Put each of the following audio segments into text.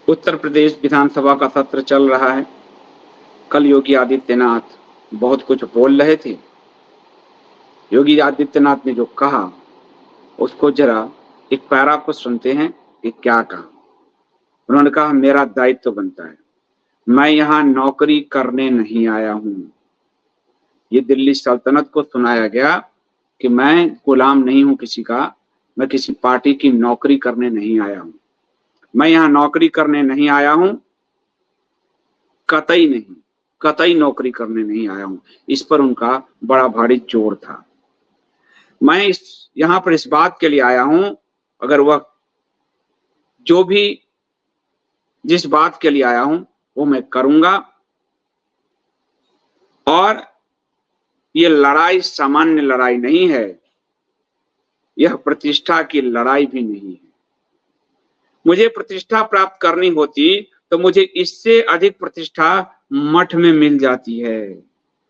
उत्तर प्रदेश विधानसभा का सत्र चल रहा है। कल योगी आदित्यनाथ बहुत कुछ बोल रहे थे। योगी आदित्यनाथ ने जो कहा उसको जरा एक पैरा को सुनते हैं कि क्या कहा। उन्होंने कहा, मेरा दायित्व बनता है, मैं यहाँ नौकरी करने नहीं आया हूं। ये दिल्ली सल्तनत को सुनाया गया कि मैं गुलाम नहीं हूं किसी का, मैं किसी पार्टी की नौकरी करने नहीं आया हूं। मैं यहाँ नौकरी करने नहीं आया हूं, कतई नहीं, कतई नौकरी करने नहीं आया हूं। इस पर उनका बड़ा भारी जोर था। मैं यहाँ पर इस बात के लिए आया हूं, अगर वह जो भी जिस बात के लिए आया हूं वो मैं करूंगा। और ये लड़ाई सामान्य लड़ाई नहीं है, यह प्रतिष्ठा की लड़ाई भी नहीं है। मुझे प्रतिष्ठा प्राप्त करनी होती तो मुझे इससे अधिक प्रतिष्ठा मठ में मिल जाती है,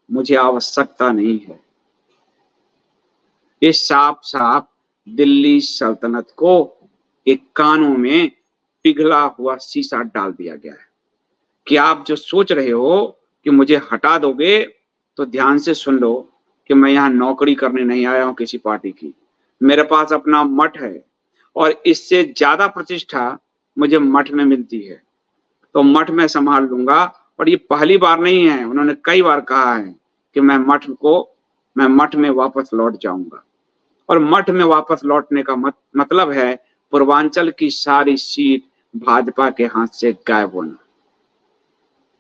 मुझे आवश्यकता नहीं है। ये साफ साफ दिल्ली सल्तनत को एक कानों में पिघला हुआ शीशा डाल दिया गया है कि आप जो सोच रहे हो कि मुझे हटा दोगे, तो ध्यान से सुन लो कि मैं यहाँ नौकरी करने नहीं आया हूं किसी पार्टी की। मेरे पास अपना मठ है और इससे ज्यादा प्रतिष्ठा मुझे मठ में मिलती है, तो मठ में संभाल लूंगा। और ये पहली बार नहीं है, उन्होंने कई बार कहा है कि मैं मठ में वापस लौट जाऊंगा। और मठ में वापस लौटने का मतलब है पूर्वांचल की सारी सीट भाजपा के हाथ से गायब होना।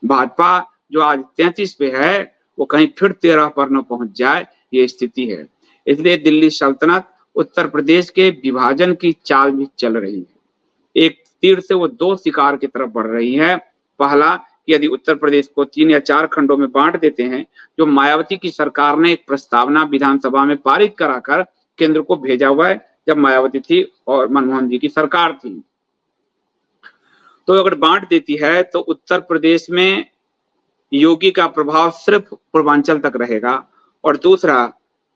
भाजपा जो आज 33 पे है वो कहीं फिर 13 पर न पहुंच जाए, ये स्थिति है। इसलिए दिल्ली सल्तनत उत्तर प्रदेश के विभाजन की चाल भी चल रही है। एक तीर से वो दो शिकार की तरफ बढ़ रही है। पहला, यदि उत्तर प्रदेश को 3 या 4 खंडों में बांट देते हैं, जो मायावती की सरकार ने एक प्रस्तावना विधानसभा में पारित कराकर केंद्र को भेजा हुआ है जब मायावती थी और मनमोहन जी की सरकार थी। तो अगर बांट देती है तो उत्तर प्रदेश में योगी का प्रभाव सिर्फ पूर्वांचल तक रहेगा। और दूसरा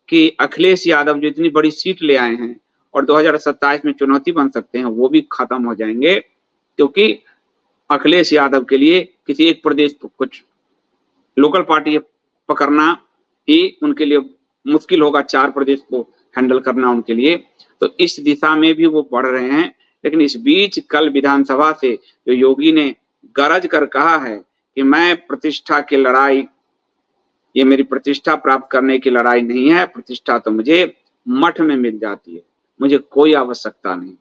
कि अखिलेश यादव जो इतनी बड़ी सीट ले आए हैं और 2027 में चुनौती बन सकते हैं, वो भी खत्म हो जाएंगे, क्योंकि अखिलेश यादव के लिए किसी एक प्रदेश को कुछ लोकल पार्टी पकड़ना ही उनके लिए मुश्किल होगा, 4 प्रदेश को हैंडल करना उनके लिए। तो इस दिशा में भी वो बढ़ रहे हैं। लेकिन इस बीच कल विधानसभा से जो योगी ने गरज कर कहा है कि मैं प्रतिष्ठा की लड़ाई, ये मेरी प्रतिष्ठा प्राप्त करने की लड़ाई नहीं है, प्रतिष्ठा तो मुझे मठ में मिल जाती है, मुझे कोई आवश्यकता नहीं।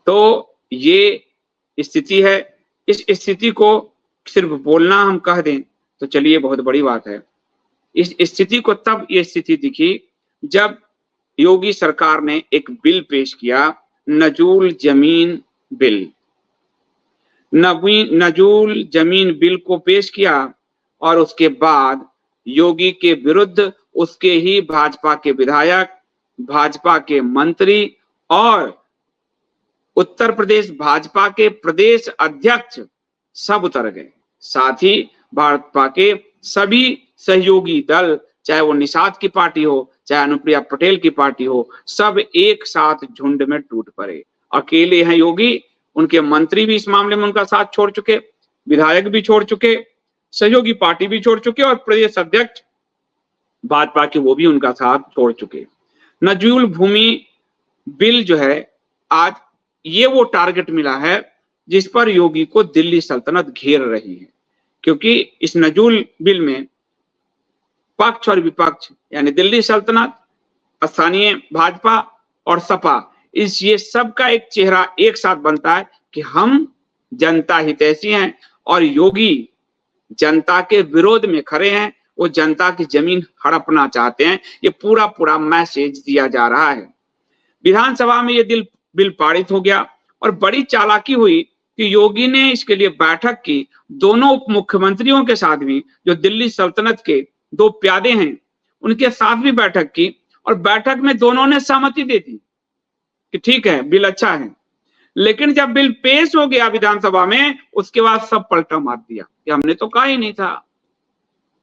तो ये स्थिति है। इस स्थिति को सिर्फ बोलना हम कह दें तो चलिए बहुत बड़ी बात है। इस स्थिति को तब ये स्थिति दिखी जब योगी सरकार ने एक बिल पेश किया, नजूल जमीन बिल। नजूल जमीन बिल को पेश किया और उसके बाद योगी के विरुद्ध उसके ही भाजपा के विधायक, भाजपा के मंत्री और उत्तर प्रदेश भाजपा के प्रदेश अध्यक्ष सब उतर गए। साथ ही भाजपा के सभी सहयोगी दल, चाहे वो निषाद की पार्टी हो, चाहे अनुप्रिया पटेल की पार्टी हो, सब एक साथ झुंड में टूट पड़े। अकेले हैं योगी, उनके मंत्री भी इस मामले में उनका साथ छोड़ चुके, विधायक भी छोड़ चुके, सहयोगी पार्टी भी छोड़ चुके और प्रदेश अध्यक्ष भाजपा के वो भी उनका साथ छोड़ चुके। नजूल भूमि बिल जो है, आज ये वो टारगेट मिला है जिस पर योगी को दिल्ली सल्तनत घेर रही है, क्योंकि इस नजूल बिल में पक्ष और विपक्ष यानी दिल्ली सल्तनत, स्थानीय भाजपा और सपा, ये सब का एक चेहरा एक साथ बनता है कि हम जनता हितैषी हैं और योगी जनता के विरोध में खड़े हैं, वो जनता की जमीन हड़पना चाहते हैं। ये पूरा पूरा मैसेज दिया जा रहा है। विधानसभा में ये बिल पारित हो गया और बड़ी चालाकी हुई कि योगी ने इसके लिए बैठक की, दोनों उप मुख्यमंत्रियों के साथ भी, जो दिल्ली सल्तनत के 2 प्यादे हैं उनके साथ भी बैठक की और बैठक में दोनों ने सहमति दे दी कि ठीक है, बिल अच्छा है। लेकिन जब बिल पेश हो गया विधानसभा में, उसके बाद सब पलटा मार दिया कि हमने तो कहा ही नहीं था।